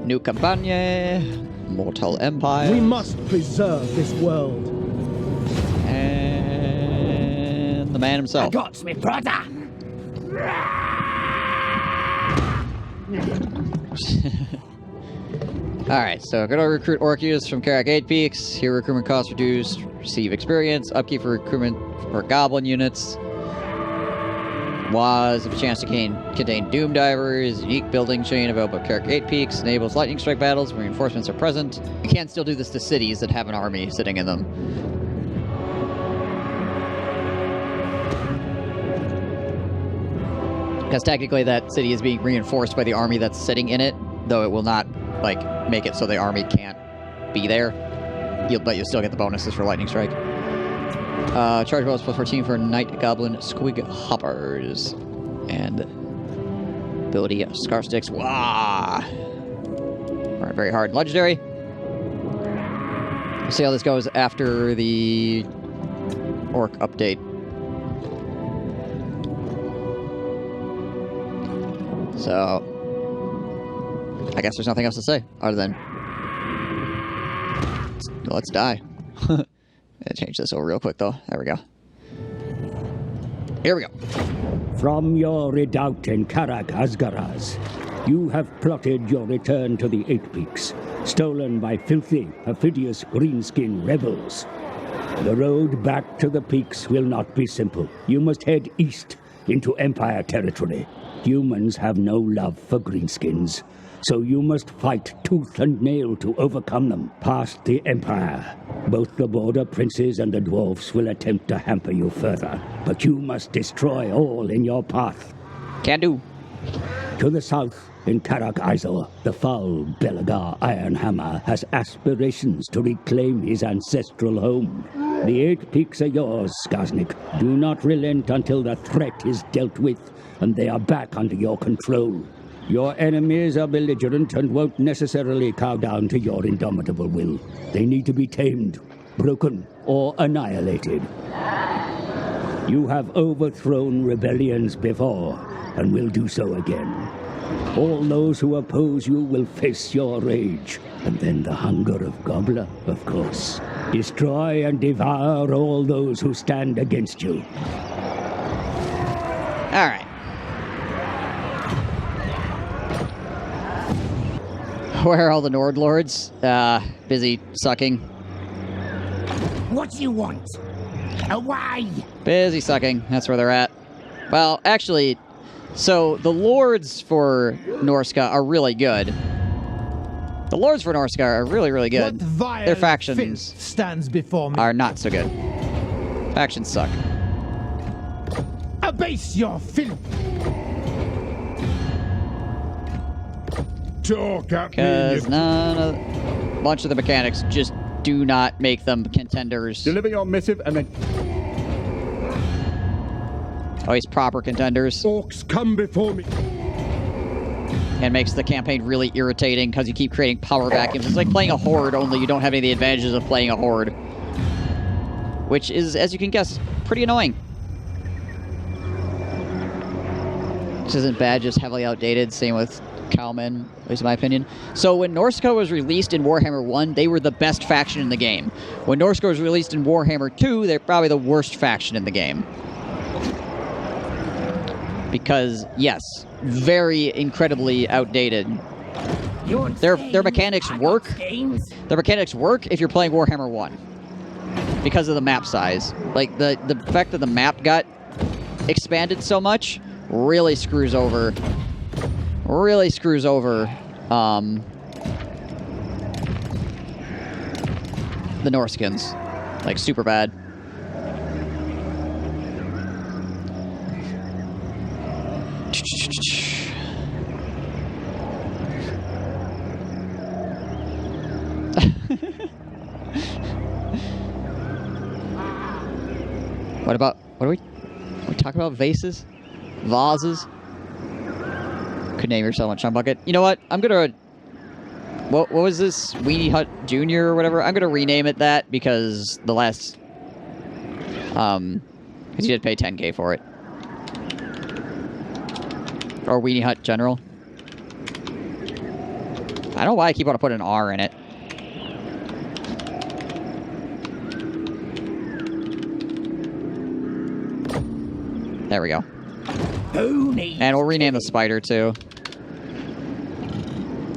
New Campagne. Mortal Empire. We must preserve this world. And the man himself. Got me, brother. Alright, so gonna recruit Orcus from Karak 8 Peaks. Here recruitment costs reduced. Receive experience. Upkeep for recruitment for goblin units. Was a chance to contain Doom Divers. Unique building chain available at Karak 8 Peaks. Enables lightning strike battles when reinforcements are present. You can still do this to cities that have an army sitting in them. Because technically that city is being reinforced by the army that's sitting in it, though it will not, like, make it so the army can't be there. But you'll still get the bonuses for lightning strike. Charge bonus plus 14 for Night Goblin Squig Hoppers. And ability Scar Sticks. Wah! Alright, very hard. Legendary. We'll see how this goes after the Orc update. So, I guess there's nothing else to say other than let's die. Gotta change this over real quick, though. There we go. Here we go. From your redoubt in Karak Asgaraz, you have plotted your return to the Eight Peaks, stolen by filthy, perfidious greenskin rebels. The road back to the peaks will not be simple. You must head east into Empire territory. Humans have no love for greenskins, so you must fight tooth and nail to overcome them. Past the Empire, both the border princes and the dwarfs will attempt to hamper you further, but you must destroy all in your path. Can do. To the south, in Karak Izal, the foul Belagar Ironhammer has aspirations to reclaim his ancestral home. The Eight Peaks are yours, Skaznik. Do not relent until the threat is dealt with, and they are back under your control. Your enemies are belligerent and won't necessarily cow down to your indomitable will. They need to be tamed, broken, or annihilated. You have overthrown rebellions before, and will do so again. All those who oppose you will face your rage, and then the hunger of Gobbler, of course. Destroy and devour all those who stand against you. All right. Where are all the Nord Lords? Busy sucking. What do you want? Away! Busy sucking. That's where they're at. Well, actually, so the Lords for Norska are really good. The Lords for Norska are really, really good. What vile Their factions filth stands before me. are not so good. Factions suck. Abase your filth. Talk at me. Because a bunch of the mechanics just do not make them contenders. Deliver your missive and then... Always proper contenders. Orcs come before me. And makes the campaign really irritating because you keep creating power vacuums. It's like playing a horde, only you don't have any of the advantages of playing a horde. Which is, as you can guess, pretty annoying. Which isn't bad, just heavily outdated. Same with Cowmen, at least in my opinion. So when Norska was released in Warhammer 1, they were the best faction in the game. When Norska was released in Warhammer 2, they're probably the worst faction in the game. Because, yes, very incredibly outdated. Their mechanics work. Their mechanics work if you're playing Warhammer 1. Because of the map size. Like, the fact that the map got expanded so much really screws over... Really screws over, the Norskins. Like, super bad. What are we talking about? Vases? Vases? Could name yourself a chum bucket. You know what? I'm gonna... What was this? Weenie Hut Jr. or whatever? I'm gonna rename it that because the last... because you did pay 10K for it. Or Weenie Hut General. I don't know why I keep wanting to put an R in it. There we go. Who needs And we'll rename the spider, too.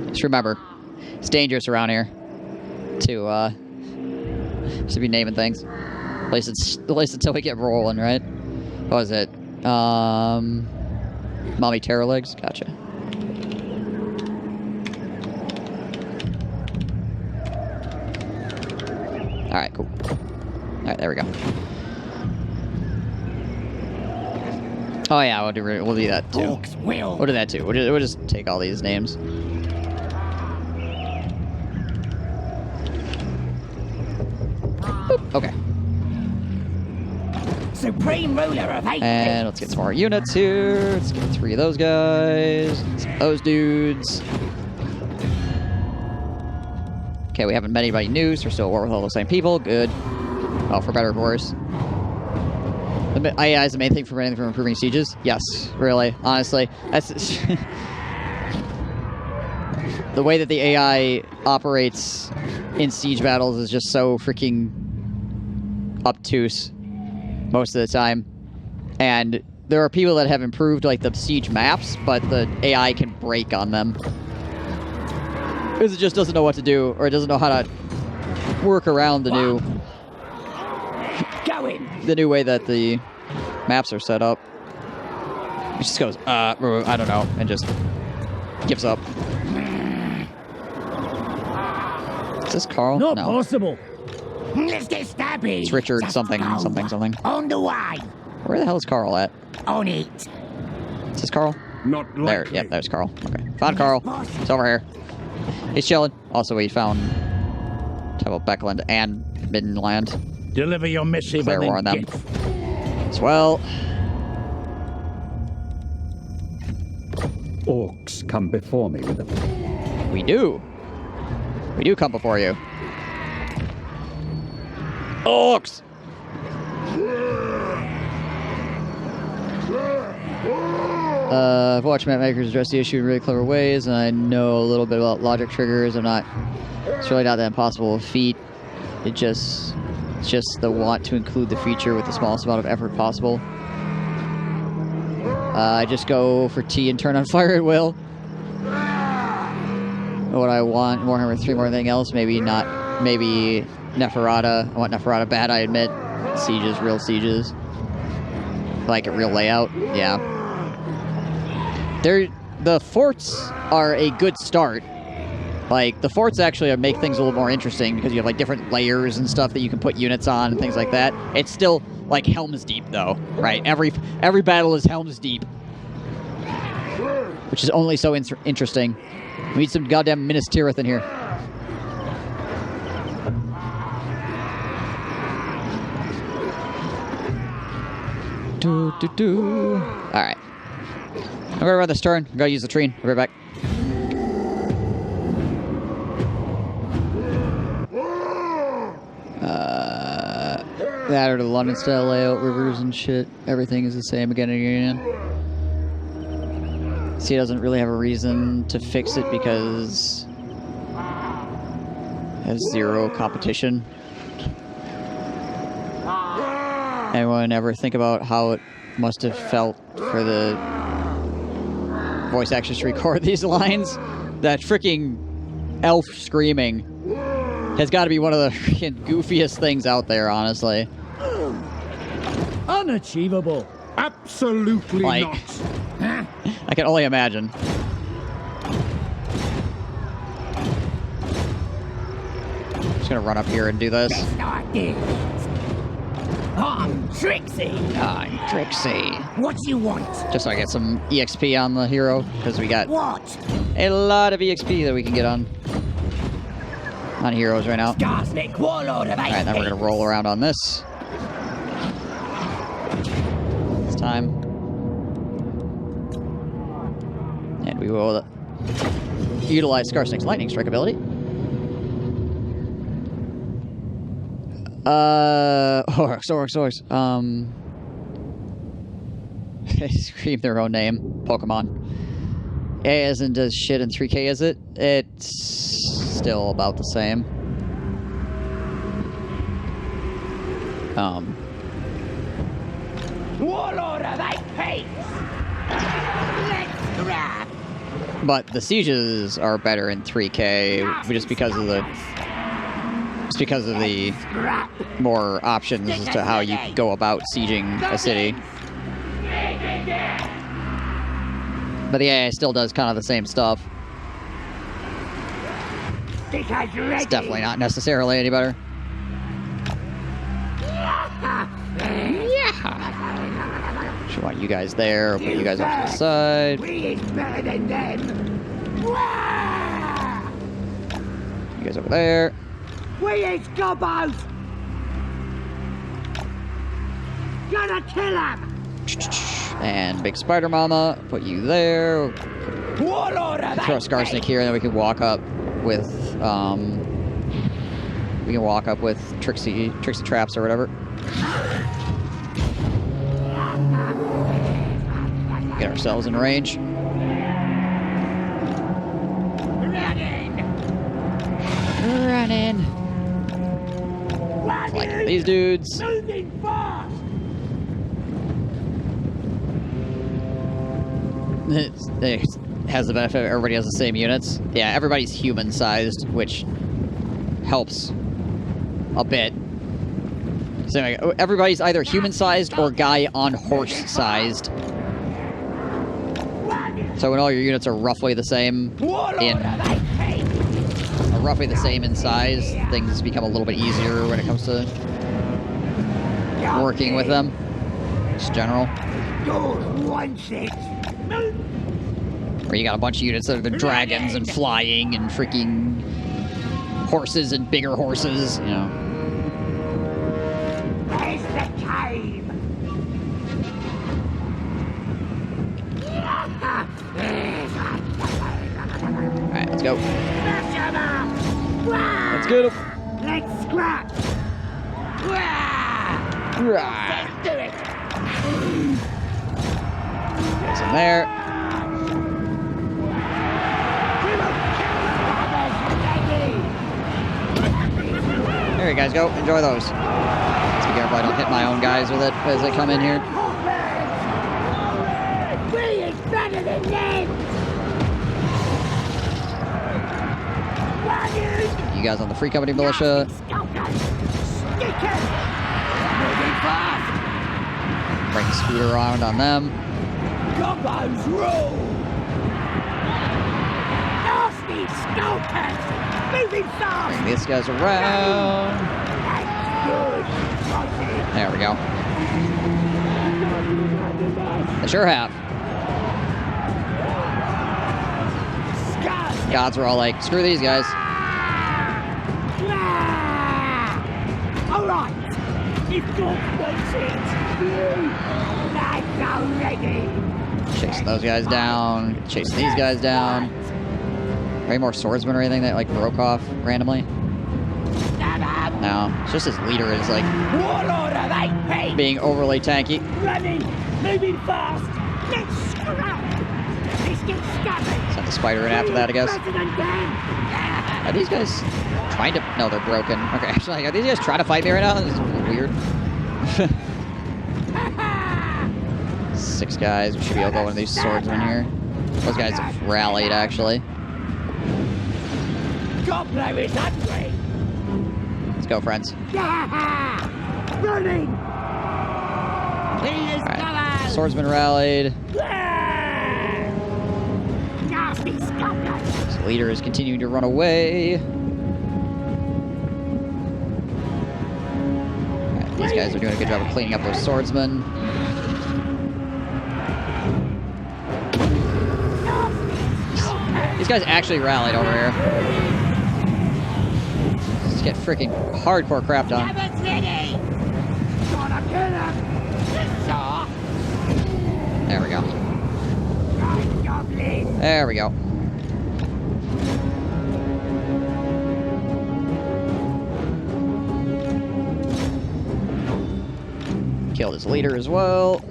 Just remember, it's dangerous around here to be naming things. At least until we get rolling, right? What was it? Mommy Terror Legs? Gotcha. Alright, cool. Alright, there we go. Oh yeah, we'll do that too. Orcs will. We'll do that too. We'll just take all these names. Boop. Okay. Supreme ruler of 8. And let's get some more units here. Let's get 3 of those guys. Those dudes. Okay, we haven't met anybody new, so we're still at war with all the same people. Good. Well, for better or worse. AI is the main thing for anything from improving sieges? Yes, really, honestly. That's the way that the AI operates in siege battles is just so freaking obtuse most of the time. And there are people that have improved like the siege maps, but the AI can break on them. Because it just doesn't know what to do, or it doesn't know how to work around the new way that the maps are set up. It just goes, I don't know, and just gives up. Is this Carl? Not No. possible. Let's get stabby. It's Richard Just something, go. something, something. On the way. Where the hell is Carl at? On it. Is this Carl? Not There, likely. yep, there's Carl. Okay. Found Carl. It's over here. He's chilling. Also, we found Temple Beckland and Middenland Deliver your missive Clear and war on then them. get as well. Orcs come before me with them. We do. We do come before you. Orcs! I've watched map makers address the issue in really clever ways, and I know a little bit about logic triggers. It's really not that impossible a feat. It's just the want to include the feature with the smallest amount of effort possible. I just go for T and turn on fire at will. What I want, Warhammer 3 more than anything else, maybe Neferata. I want Neferata bad, I admit. Sieges, real sieges. Like a real layout, yeah. The forts are a good start. Like, the forts actually make things a little more interesting because you have, like, different layers and stuff that you can put units on and things like that. It's still, like, Helm's Deep, though, right? Every battle is Helm's Deep. Which is only so interesting. We need some goddamn Minas Tirith in here. Alright. I'm gonna run this turn. I'm gonna use the tree. I'll be right back. That or the London style layout, rivers and shit. Everything is the same again and again. See, it doesn't really have a reason to fix it because it has 0 competition. Anyone ever think about how it must have felt for the voice actors to record these lines? That freaking elf screaming has got to be one of the freaking goofiest things out there, honestly. Unachievable. Absolutely Like, not. I can only imagine. Just gonna run up here and do this. Let's start this. I'm Trixie. I'm Trixie. What you want? Just so I get some EXP on the hero, because we got What? a lot of EXP that we can get on heroes right now. Garsnick, warlord of 8. Alright, then we're gonna roll around on this. This time. And we will utilize Skarsnik's Lightning Strike ability. Orcs. They scream their own name. Pokemon. A isn't as shit in 3K, is it? It's still about the same. Warlord of 8 peaks! Let's grab! But the sieges are better in 3K just because of the more options as to how you go about sieging a city. But the AI still does kind of the same stuff. It's definitely not necessarily any better. Should want you guys there, put you guys off to the side. We is better than them! You guys over there. We is gobbos! Gonna kill him! And Big Spider Mama, put you there. Warlord of Throw a Scar Snake here, and then we can walk up with Trixie Traps or whatever. Get ourselves in range. Running. Flanking these dudes. Moving fast! It has the benefit of everybody has the same units. Yeah, everybody's human-sized, which helps a bit. So everybody's either human-sized or guy on horse-sized. So when all your units are roughly the same in size, things become a little bit easier when it comes to working with them. Just general. Where you got a bunch of units that are the dragons and flying and freaking horses and bigger horses, you know. There's the cave! Alright, let's go. Let's get him. Let's scrap! Let's do it! Guys in there. There you guys go. Enjoy those. Let's be careful I don't hit my own guys with it as they come in here. We is better than them! You guys on the Free Company Militia. Bring Scooter around on them. Combos roll! Nasty skulkers! Moving fast! Bring these guys around. There we go. They sure have. Gods were all like, screw these guys. Alright! If God wants it, that's already! Chasing those guys down. Chasing these guys down. Any more swordsmen or anything that like broke off randomly? No. It's just his leader is like being overly tanky. Running! Moving fast! Let's scrap! Let's get scattered! Sent the spider in after that, I guess. Are these guys trying to... No, they're broken. Okay, actually, are these guys trying to fight me right now? This is weird. 6 guys. We should be able to go one of these swordsmen here. Those guys have rallied, actually. Gobbler is hungry! Let's go, friends. Running! Alright. Swordsman rallied. Nasty skunkers! His leader is continuing to run away. Alright, these guys are doing a good job of cleaning up those swordsmen. These guys actually rallied over here. Let's get freaking hardcore crap done. There we go. There we go. Killed his leader as well.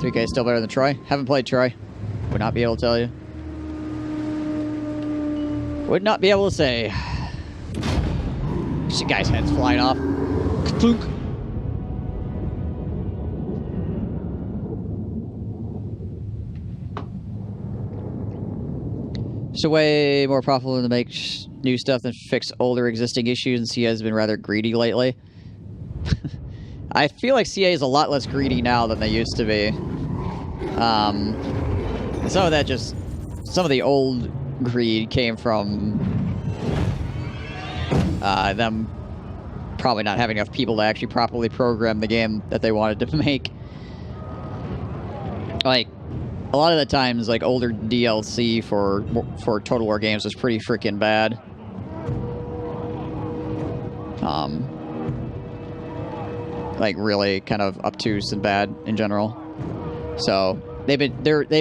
3K is still better than Troy. Haven't played Troy. Would not be able to tell you. Would not be able to say. See guys' heads flying off. Clunk. It's way more profitable to make new stuff than fix older existing issues, and CA has been rather greedy lately. I feel like CA is a lot less greedy now than they used to be. Some of that just... Some of the old greed came from them probably not having enough people to actually properly program the game that they wanted to make. Like, a lot of the times, like, older DLC for Total War games was pretty freaking bad. Like, really kind of obtuse and bad in general. So, they've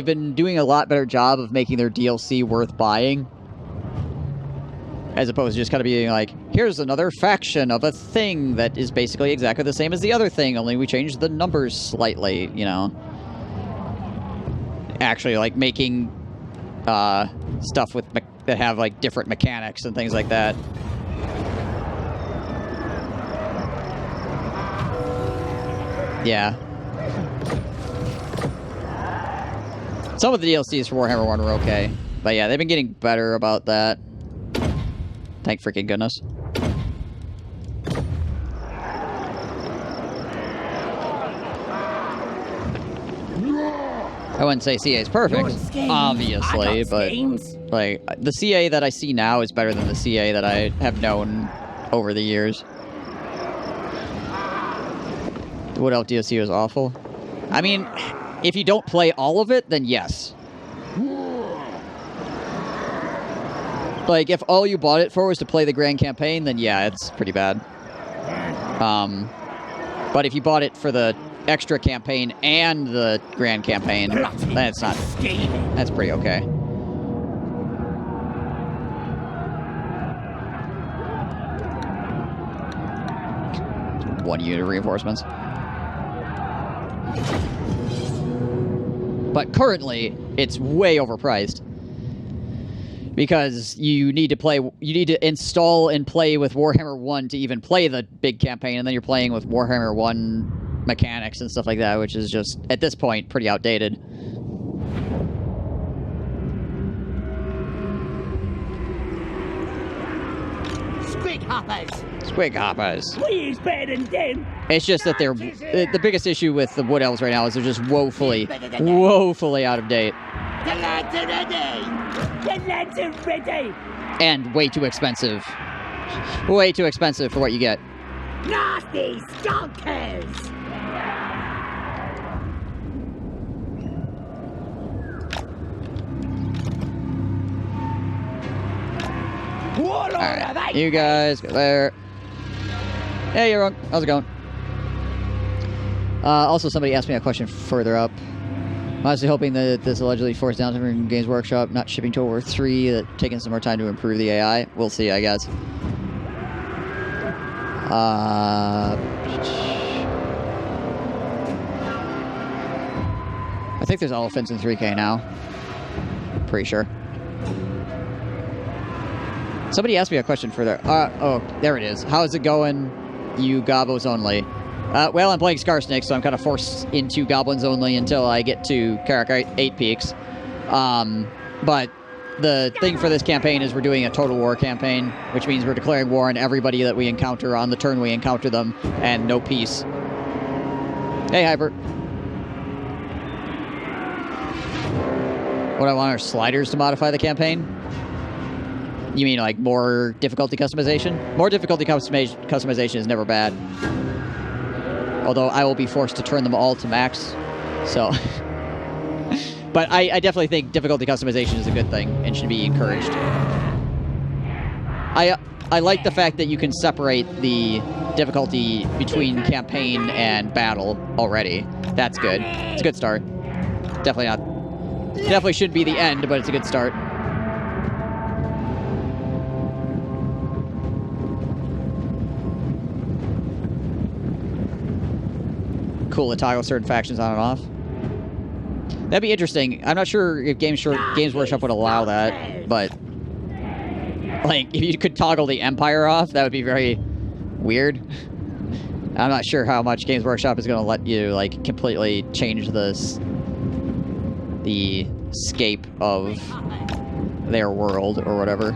been doing a lot better job of making their DLC worth buying. As opposed to just kind of being like, here's another faction of a thing that is basically exactly the same as the other thing, only we changed the numbers slightly, you know. Actually, like, making stuff with that have, like, different mechanics and things like that. Yeah. Some of the DLCs for Warhammer 1 were okay. But yeah, they've been getting better about that. Thank freaking goodness. I wouldn't say CA is perfect, obviously, but like the CA that I see now is better than the CA that I have known over the years. What else DLC was awful? I mean, if you don't play all of it, then yes. Like, if all you bought it for was to play the Grand Campaign, then yeah, it's pretty bad. But if you bought it for the extra campaign and the Grand Campaign, then it's not. That's pretty okay. One unit of reinforcements. But currently, it's way overpriced. Because you need to install and play with Warhammer 1 to even play the big campaign, and then you're playing with Warhammer 1 mechanics and stuff like that, which is just, at this point, pretty outdated. Squig hoppers! Squig hoppers. We use better than them! It's just that they're... The biggest issue with the Wood Elves right now is they're just woefully out of date. The lads are ready! The lads are ready! And way too expensive. Way too expensive for what you get. Nasty stalkers! Alright, you guys go there. Hey, you're wrong. How's it going? Also, somebody asked me a question further up. I'm honestly hoping that this allegedly forced downtime from Games Workshop not shipping Total War 3, that taking some more time to improve the AI. We'll see, I guess. I think there's elephants in 3K now. Pretty sure. Somebody asked me a question further. Oh, there it is. How is it going, you gobos only? Well, I'm playing Scarsnake, so I'm kind of forced into goblins only until I get to Karak 8 Peaks. But the thing for this campaign is we're doing a Total War campaign, which means we're declaring war on everybody that we encounter on the turn we encounter them, and no peace. Hey, Hyper. What I want are sliders to modify the campaign? You mean, like, more difficulty customization? More difficulty customization is never bad. Although I will be forced to turn them all to max, so... But I definitely think difficulty customization is a good thing and should be encouraged. I like the fact that you can separate the difficulty between campaign and battle already. That's good. It's a good start. Definitely shouldn't be the end, but it's a good start. Cool to toggle certain factions on and off. That'd be interesting. I'm not sure if Games Workshop would allow that, but like if you could toggle the Empire off, that would be very weird. I'm not sure how much Games Workshop is going to let you like completely change the scape of their world or whatever.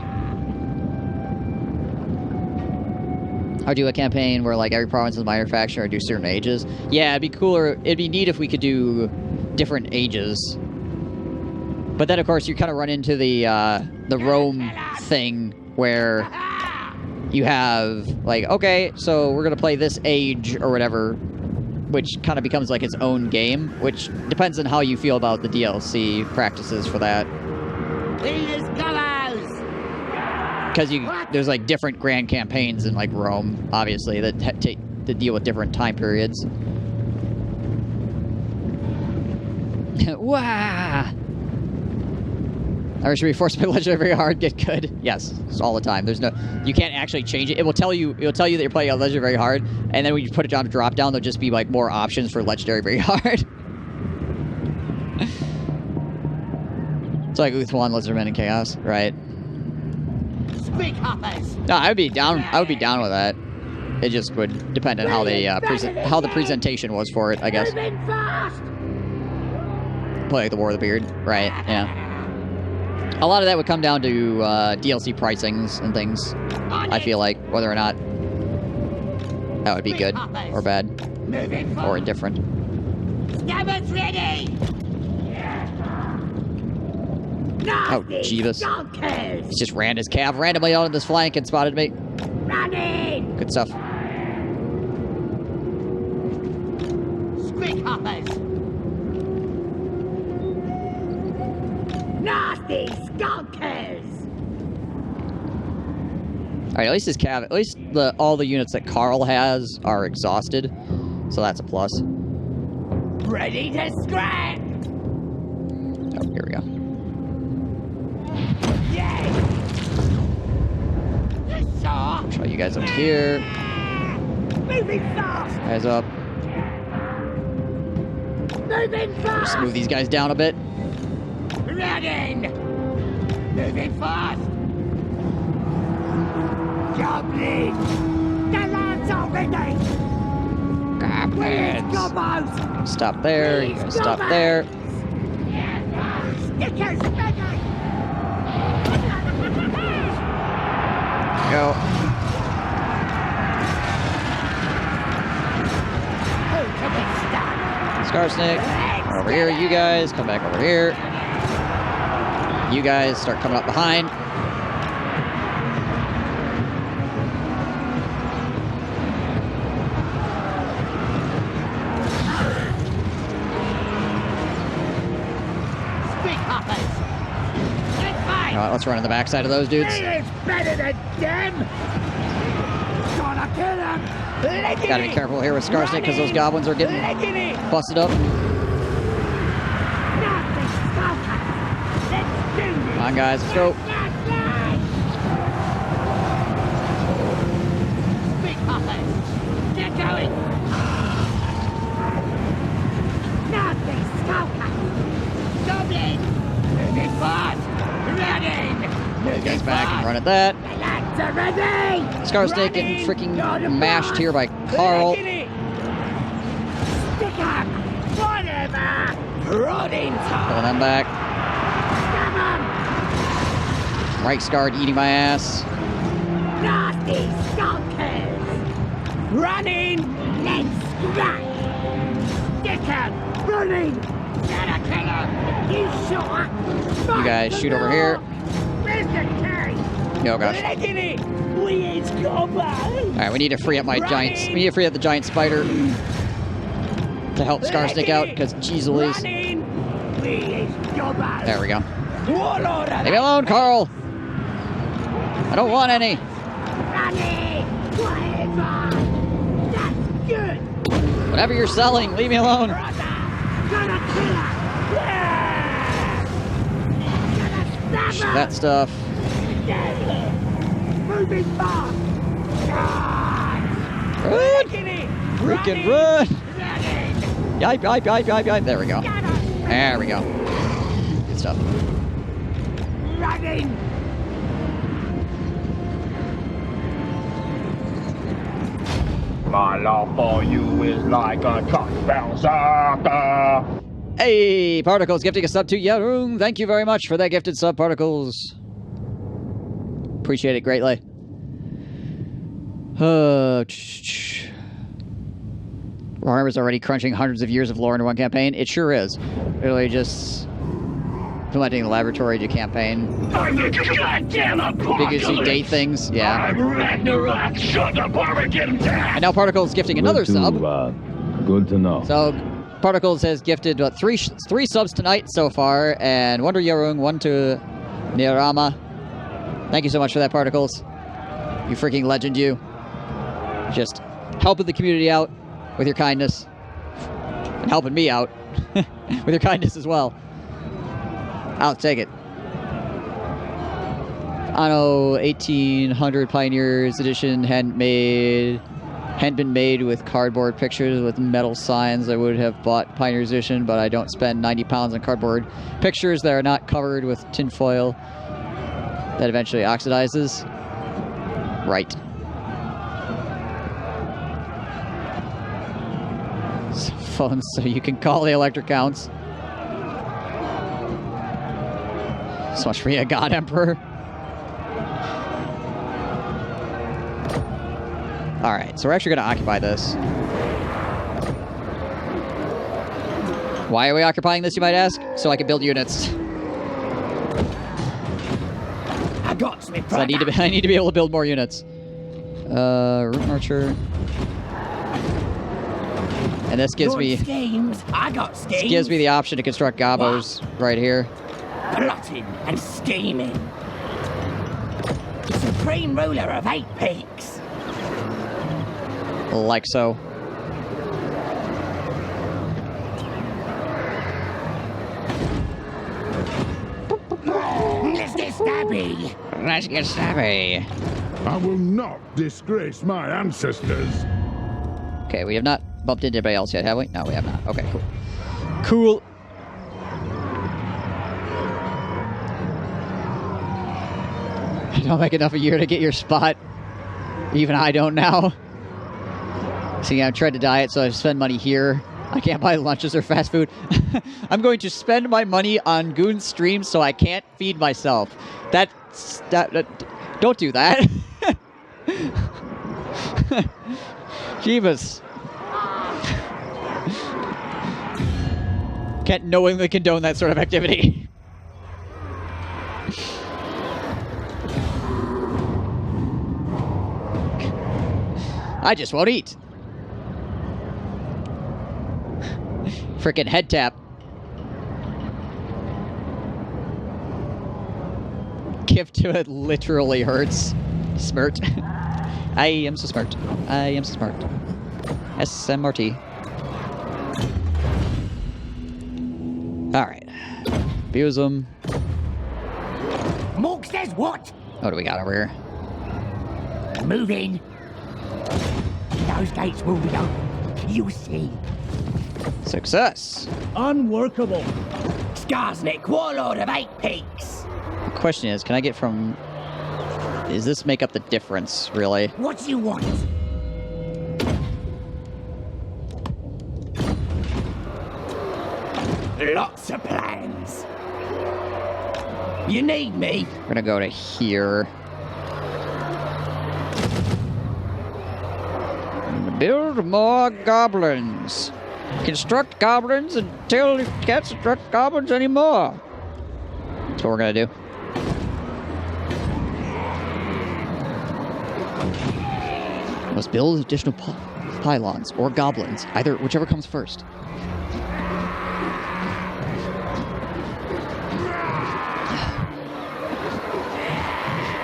Or do a campaign where like every province is a minor faction or do certain ages. Yeah, it'd be cooler. It'd be neat if we could do different ages. But then of course you kind of run into the Rome thing where you have like, okay, so we're gonna play this age or whatever, which kind of becomes like its own game, which depends on how you feel about the DLC practices for that. Because there's like different grand campaigns in like Rome, obviously, that deal with different time periods. Wow! Or should we force my legendary hard get good? Yes, it's all the time. There's no, you can't actually change it. It'll tell you that you're playing a legendary hard, and then when you put it on a drop down, there'll just be like more options for legendary very hard. It's like with one Lizardman and Chaos, right? No, I would be down. I would be down with that. It just would depend on how they how the presentation was for it, I guess. Play like the War of the Beard, right? Yeah. A lot of that would come down to DLC pricings and things. I feel like whether or not that would be good or bad or indifferent. Scabbards ready! Oh, Jeebus. He's just ran his cav randomly out on this flank and spotted me. Running! Good stuff. Squig hoppers! Nasty skulkers! Alright, at least his cav, at least all the units that Carl has are exhausted. So that's a plus. Ready to scrap! Oh, here we go. Try you guys up here. Moving fast! Guys up. Moving fast! Just move these guys down a bit. Running! Moving fast! Goblins! The lads are ready! Goblins! Gobbos! Stop there. You guys stop there. Stickers ready! Go. Scar Snake, come over here. You guys, come back over here. You guys start coming up behind. Alright, let's run in the backside of those dudes. It's better than them! Gonna kill them! Gotta be careful here with Scar Snake because those goblins are getting busted up. Come on, guys, let's go. Big hoppers! Get going! Nasty skulker! Goblin! Moving fast! Running! Those guys back and run at that. The lads are ready! Scar Snake getting freaking mashed here by Carl. Stick up! Whatever! Running time! Pulling them back. Come on! Reich's Guard eating my ass. Nasty skulkers! Running! Let's scratch! Stick up! Running! Gotta kill him! You sure? You guys shoot over here. Where's the carry? Oh gosh. Alright, we need to free up my giants. We need to free up the giant spider to help Scar Snake out, because jeez Louise. There we go. Leave me alone, Carl! I don't want any. Whatever you're selling, leave me alone. Shoot that stuff. Moving fast! Run! Freaking run! Yipe, yipe, yipe, yipe, yipe. There we go. There we go. Good stuff. Running! My love for you is like a truck berserker. Hey, Particles gifting a sub to Yarung. Thank you very much for that gifted sub, Particles. Appreciate it greatly. Warhammer's already crunching hundreds of years of lore into one campaign. It sure is. Really just implementing the laboratory to campaign. I'm the goddamn apocalypse. Because you date things, yeah. I'm Ragnarok. Shut the bar and get him down. And now Particles gifting another sub. Good to know. So Particles has gifted three subs tonight so far, and one to Yarung, one to Nirama. Thank you so much for that, Particles. You freaking legend, you. Just helping the community out with your kindness. And helping me out with your kindness as well. I'll take it. Anno 1800 Pioneers Edition hadn't been made with cardboard pictures with metal signs. I would have bought Pioneers Edition, but I don't spend 90 pounds on cardboard pictures that are not covered with tinfoil that eventually oxidizes. Right. Phones so you can call the electric counts. So much for you, God Emperor. Alright, so we're actually going to occupy this. Why are we occupying this, you might ask? So I can build units. I got me. So I need to be able to build more units. Root Marcher. And this gives me... schemes. I got schemes. This gives me the option to construct gobos right here. Plotting and scheming. Supreme ruler of 8 peaks. Like so. Let's get stabby. Let's get stabby. I will not disgrace my ancestors. Okay, we have not bumped into anybody else yet, have we? No, we have not. Okay, cool. Cool. I don't make enough a year to get your spot. Even I don't now. See, I've tried to diet, so I spend money here. I can't buy lunches or fast food. I'm going to spend my money on Goon streams so I can't feed myself. That don't do that. Jeebus. Can't knowingly condone that sort of activity. I just won't eat. Frickin' head tap. Gift to it literally hurts. Smart. I am so smart. I am so smart. SMRT. Alright. Abuse them. Mork says what? What do we got over here? Moving. Those gates will be open. You see. Success. Unworkable. Skarsnik, warlord of 8 peaks. The question is, can I get from... Does this make up the difference, really? What do you want? Lots of plans. You need me? We're gonna go to here. Build more goblins. Construct goblins until you can't construct goblins anymore. That's what we're gonna do. Let's build additional pylons or goblins, whichever comes first.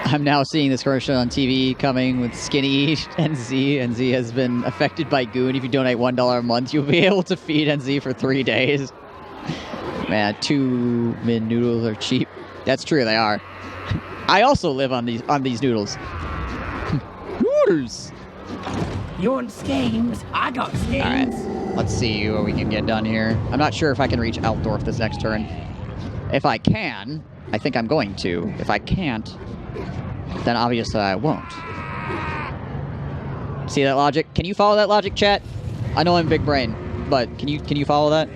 I'm now seeing this commercial on TV coming with Skinny NZ. NZ has been affected by Goon. If you donate $1 a month, you'll be able to feed NZ for 3 days. Man, 2 min noodles are cheap. That's true, they are. I also live on these noodles. Noodles. You want schemes? I got schemes. All right. Let's see what we can get done here. I'm not sure if I can reach Altdorf this next turn. If I can, I think I'm going to. If I can't, then obviously I won't. See that logic? Can you follow that logic, chat? I know I'm big brain, but can you follow that?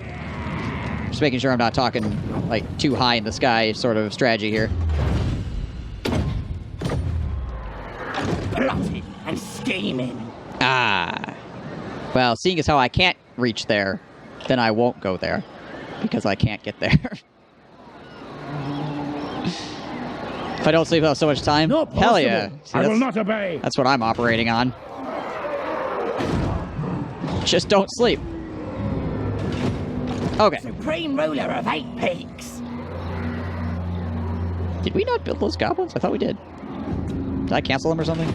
Just making sure I'm not talking like too high in the sky sort of strategy here. Plotting and scheming. Ah. Well, seeing as how I can't reach there, then I won't go there. Because I can't get there. If I don't sleep out so much time, Not hell yeah. possible. See, I will not obey. that's what I'm operating on. Just don't sleep. Okay. Supreme ruler of 8 peaks. Did we not build those goblins? I thought we did. Did I cancel them or something?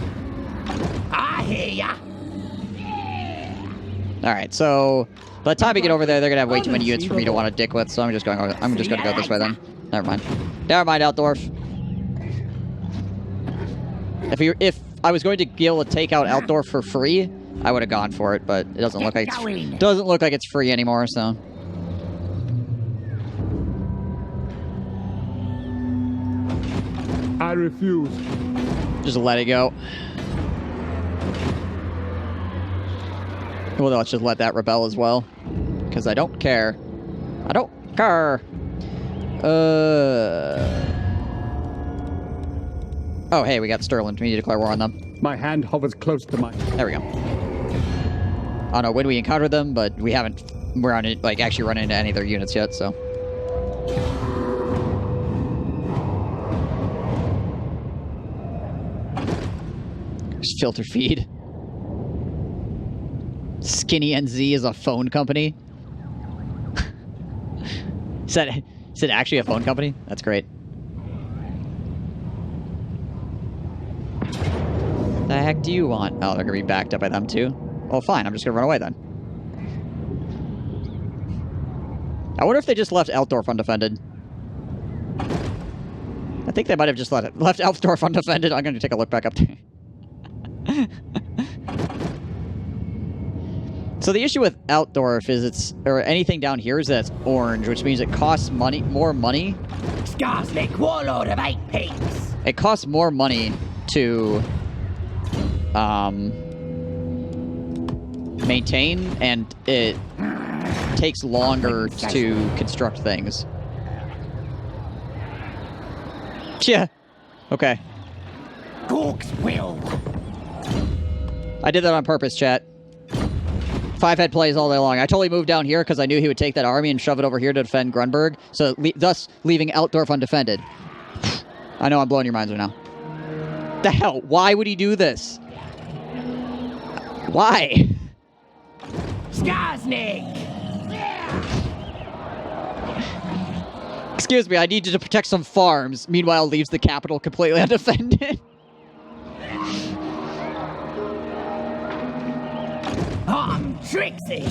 I hear ya. Alright, so by the time we get over there, they're gonna have way too many units for me to want to dick with, so I'm just gonna go this way then. Never mind. Never mind, Altdorf. If I was going to be able to take out Altdorf for free, I would have gone for it, but it doesn't look like it's free anymore, so. I refuse. Just let it go. Well, let's just let that rebel as well. Because I don't care. I don't care. Oh, hey, we got Sterling. We need to declare war on them. My hand hovers close to my... There we go. I don't know when we encountered them, but we haven't... We're on it, like, actually run into any of their units yet, so... There's filter feed. Skinny NZ is a phone company. Is it actually a phone company? That's great. The heck do you want? Oh, they're gonna be backed up by them too? Oh, fine. I'm just gonna run away then. I wonder if they just left Altdorf undefended. I think they might have just left Altdorf undefended. I'm gonna take a look back up there. So the issue with Altdorf is or anything down here is that it's orange, which means it costs more money. Skarsnik, warlord of 8 peaks. It costs more money to maintain, and it takes longer to construct things. Yeah. Okay. Gork's will. I did that on purpose, chat. 5-head plays all day long. I totally moved down here because I knew he would take that army and shove it over here to defend Grunberg, so thus leaving Altdorf undefended. I know I'm blowing your minds right now. The hell? Why would he do this? Why? Skarsnik. Excuse me, I need you to protect some farms. Meanwhile, leaves the capital completely undefended. I'm Trixie.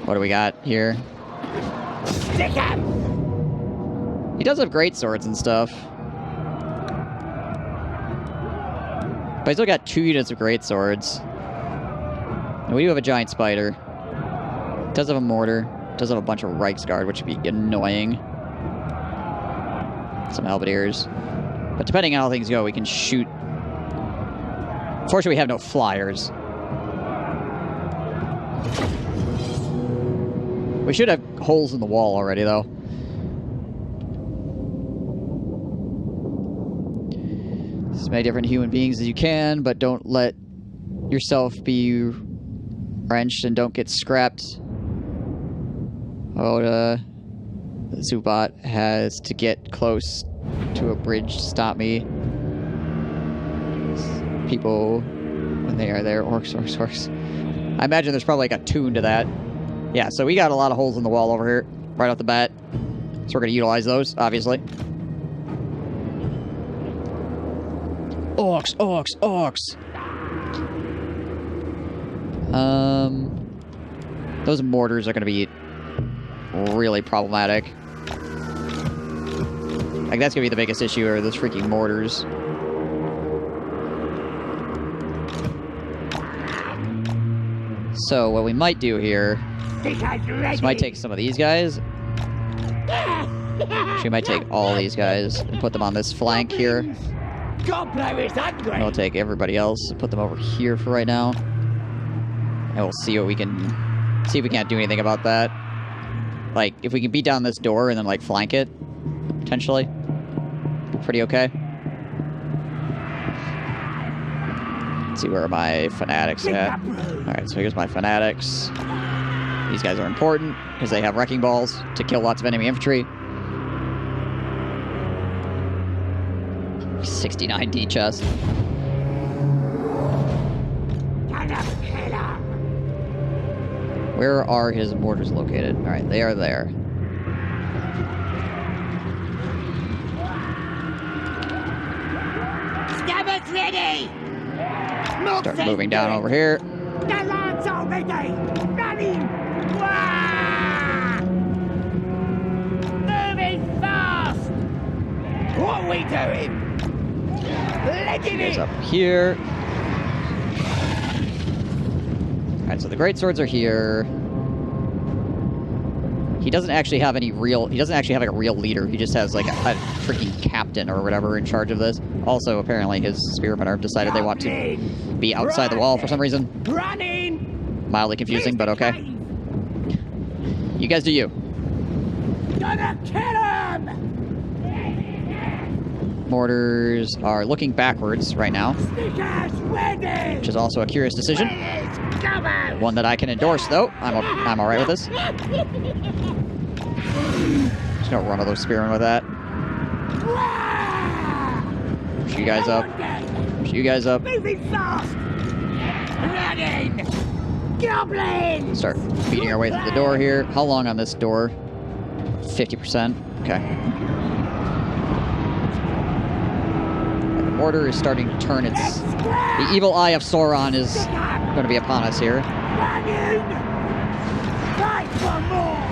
What do we got here? Stick him. He does have great swords and stuff. But he's still got 2 units of great swords. And we do have a giant spider. Does have a mortar. Does have a bunch of Reichsguard, which would be annoying. Some halberdiers. But depending on how things go, we can shoot. Unfortunately, we have no flyers. We should have holes in the wall already, though. As many different human beings as you can, but don't let yourself be wrenched and don't get scrapped. Oda, the Zubat has to get close to a bridge to stop me. People, when they are there, orcs. I imagine there's probably like a tune to that. Yeah, so we got a lot of holes in the wall over here, right off the bat. So we're going to utilize those, obviously. Orcs. Those mortars are going to be really problematic. Like, that's going to be the biggest issue, are those freaking mortars. So what we might do here is might take some of these guys. She might take all these guys and put them on this flank here. And we'll take everybody else and put them over here for right now. And we'll see what we can... See if we can't do anything about that. Like, if we can beat down this door and then, like, flank it, potentially. Pretty okay. Let's see where my fanatics at. Alright, so here's my fanatics. These guys are important because they have wrecking balls to kill lots of enemy infantry. 69 D chest. Where are his mortars located? Alright, they are there. Scabbards ready! Start moving down over here. The lads are ready! Running! Wah! Moving fast! What are we doing? Legging He's it! up here. Alright, so the great swords are here. He doesn't actually have any real... He doesn't actually have like a real leader. He just has like a freaking captain or whatever in charge of this. Also, apparently his spearmen have decided they want to be outside the wall for some reason. Running! Mildly confusing, but okay. You guys do you. Gonna kill him! Mortars are looking backwards right now, Snickers ready! which is also a curious decision. Scabbards! One that I can endorse, though. I'm all right with this. Just gonna run all those spearmen with that. Push you guys up. Push you guys up. Moving fast! Running! Goblins! Start beating our way through the door here. How long on this door? 50%. Okay. The mortar is starting to turn its... The evil eye of Sauron is going to be upon us here. Running! Fight for more!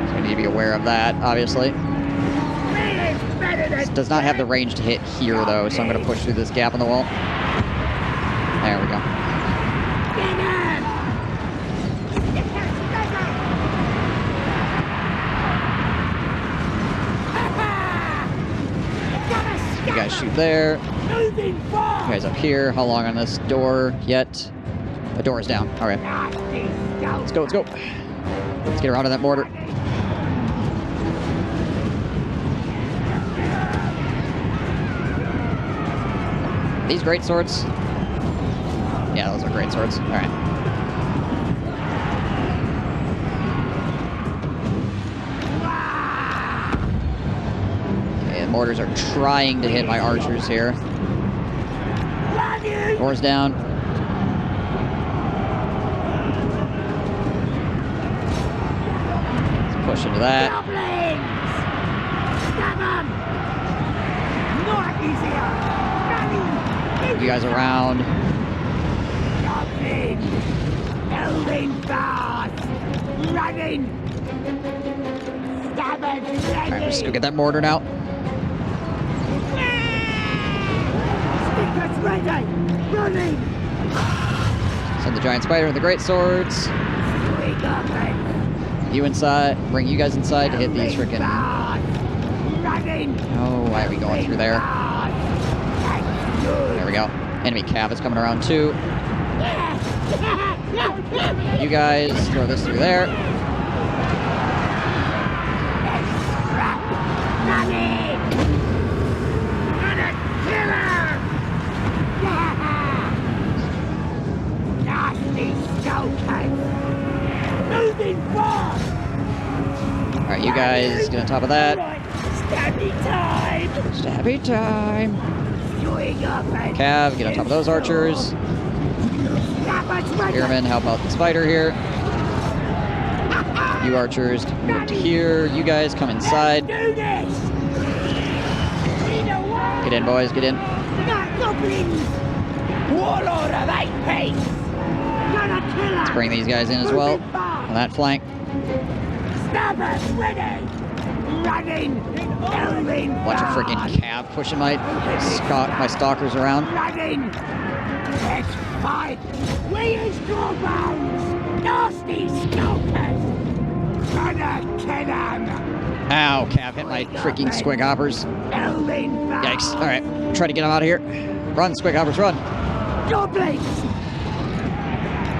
So we need to be aware of that, obviously. Feeling's better than This does not have the range to hit here, though, so I'm going to push through this gap in the wall. There we go. You guys shoot there. Moving You fast! guys up here. How long on this door yet? The door is down. All right. Let's go, let's go. Let's get around to that mortar. These great swords? Yeah, those are great swords. All right. Okay, the mortars are trying to hit my archers here. Doors down. Let's push into that. Goblins! Stab 'em! Not easier! Running! Move you guys around. Goblins! Moving fast! Running! Scabbards ready! All right, let's go get that mortar now. Snickers ready! Running! Send the giant spider with the great swords. Sweet goblins! You inside. Bring you guys inside to hit these freaking. Running! Oh, why are we going through there? There we go. Enemy cav is coming around too. You guys throw this through there. Running! Gonna kill her! Nasty stokers! Moving fast! All right, you guys get on top of that. Right, stabby time! Stabby time. Swing up and Cav, get on top of those archers. Scabbards ready! Spearmen, help out the spider here. You archers move to here. You guys come inside. Let's do this! Either way! Get in, boys. Get in. Not goblins! Warlord of 8 piece! Gonna kill her! Bring these guys in as well on that flank. Stabbers ready! Running! Moving Bunch of freaking cav pushing my stalkers around. Running! Let's fight! We is your bones! Nasty skulkers! Gonna kill them! Ow, Cav hit my freaking squig hoppers. Moving fast! Yikes. Alright, try to get him out of here. Run, squig hoppers, run. Goblins!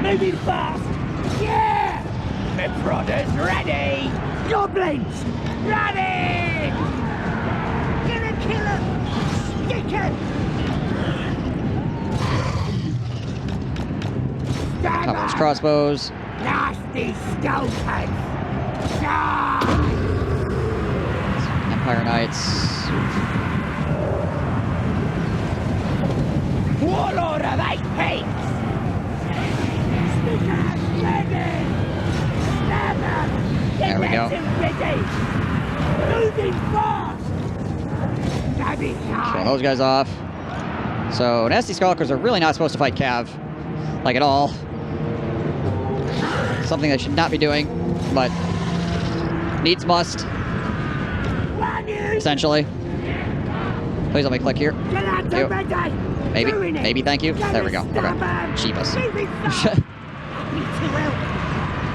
Moving fast! Yeah! My brother's ready! Goblins! Ready! Gonna kill him! Stick him! Stab Couple of him! crossbows. Nasty skulkers! Die! Empire Knights. Warlord of 8 Peaks! Stickers ready! Stab him! There we go. Ready! Moving fast! Stabby Killing those guys off. So, Nasty Skulkers are really not supposed to fight Cav. Like, at all. Something they should not be doing, but needs must. Essentially. Please let me click here. You. Maybe, thank you. There we go. Okay. Cheapest.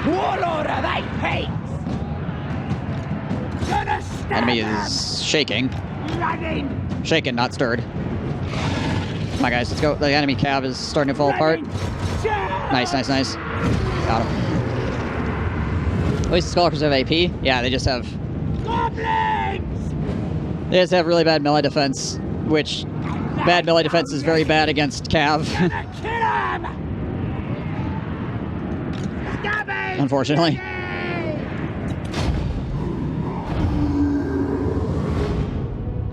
Warlord of 8 Peaks! Enemy is shaking. Running! Shaken, not stirred. Come on, guys, let's go. The enemy Cav is starting to fall apart. Nice, nice, nice. Got him. At least the Skulkers have AP. Yeah, they just have... Goblins! They just have really bad melee defense, which... Bad melee defense is very bad against Cav. Gonna kill him! Stab him! Unfortunately.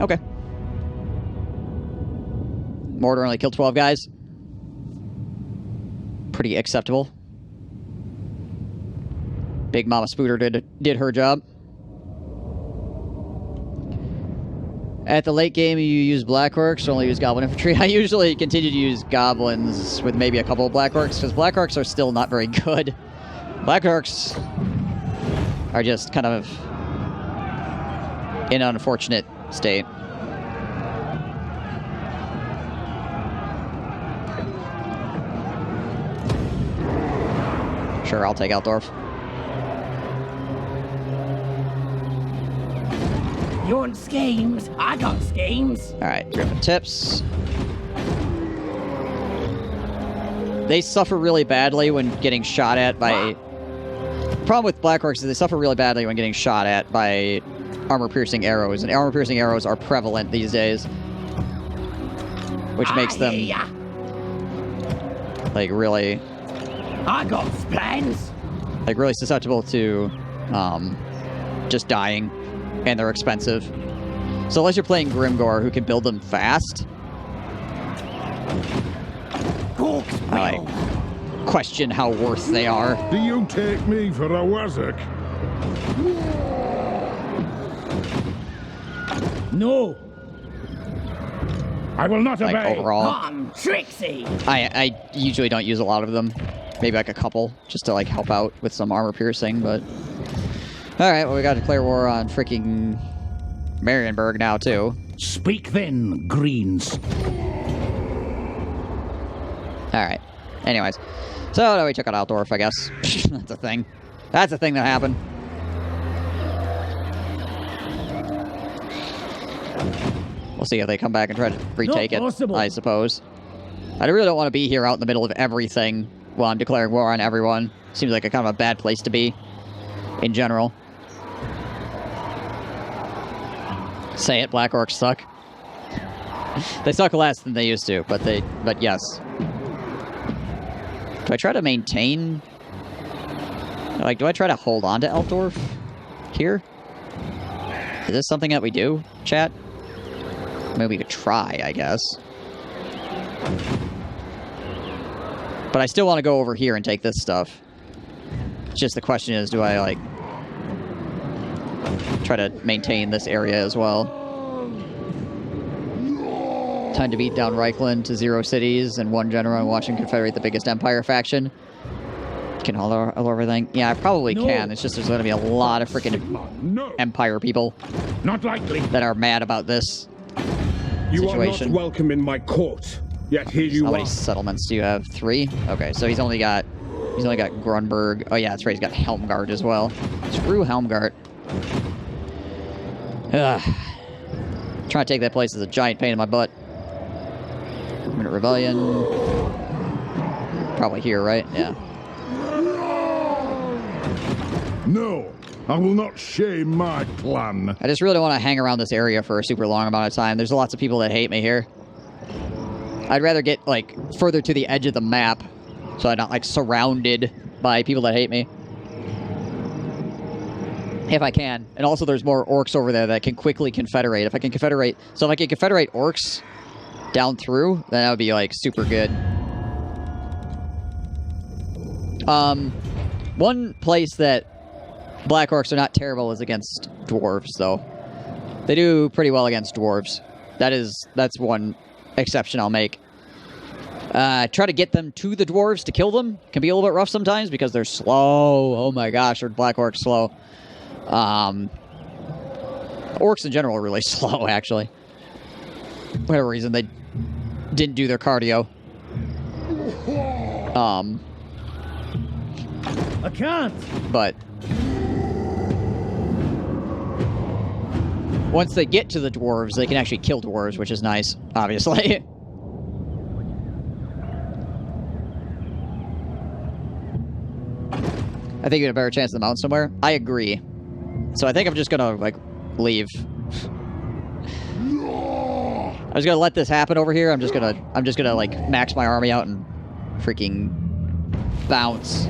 Okay. Mortar only killed 12 guys. Pretty acceptable. Big Mama Spooter did her job. At the late game, you use Black Orcs, or only use Goblin Infantry. I usually continue to use Goblins with maybe a couple of Black Orcs, because Black Orcs are still not very good. Black Orcs are just kind of in an unfortunate state. Sure, I'll take Altdorf. You want schemes? I got schemes. Alright, Griffin tips. They suffer really badly when getting shot at by... The problem with Black Orcs is they suffer really badly when getting shot at by armor-piercing arrows, and armor-piercing arrows are prevalent these days. Which makes them... like, really... I got plans. like, really susceptible to, just dying. And they're expensive. So unless you're playing Grimgore, who can build them fast, I like, question how worth they are. Do you take me for a wazzock? No. I will not Like, obey. overall, Come, Trixie. I usually don't use a lot of them. Maybe like a couple, just to like help out with some armor piercing, but... Alright, well we got to declare war on freaking Marienburg now, too. Speak then, Greens. Alright. Anyways. So, we took out Altdorf, I guess. That's a thing. That's a thing that happened. We'll see if they come back and try to retake it, I suppose. I really don't want to be here out in the middle of everything while I'm declaring war on everyone. Seems like a kind of a bad place to be, in general. Say it, Black Orcs suck. They suck less than they used to, but yes. Do I try to maintain... like, do I try to hold on to Altdorf here? Is this something that we do, chat? Maybe we could try, I guess. But I still want to go over here and take this stuff. It's just the question is, do I, like... try to maintain this area as well? Time to beat down Reichland to 0 cities and 1 general and watch him confederate the biggest empire faction. Can hold over everything. Yeah, I probably can. It's just there's going to be a lot of freaking empire people. Not likely. That are mad about this You situation. are not welcome in my court. Yet here you How are. many settlements do you have? 3? Okay, so he's only got Grunberg. Oh yeah, that's right, he's got Helmgart as well. Screw Helmgart. Ugh. Trying to take that place is a giant pain in my butt. Minute Rebellion. Probably here, right? Yeah. No, I will not shame my clan. I just really don't want to hang around this area for a super long amount of time. There's lots of people that hate me here. I'd rather get, like, further to the edge of the map so I'm not, like, surrounded by people that hate me. If I can. And also there's more orcs over there that can quickly confederate. If I can confederate... So if I can confederate orcs down through, then that would be, like, super good. One place that Black Orcs are not terrible is against dwarves, though. They do pretty well against dwarves. That's one exception I'll make. Try to get them to the dwarves to kill them. Can be a little bit rough sometimes because they're slow. Oh my gosh, are Black Orcs slow. Orcs in general are really slow, actually. For whatever reason, they didn't do their cardio. I can't. But once they get to the dwarves, they can actually kill dwarves, which is nice, obviously. I think you had a better chance of the mountain somewhere. I agree. So I think I'm just gonna, like, leave. I'm just gonna let this happen over here. I'm just gonna, like, max my army out and freaking bounce.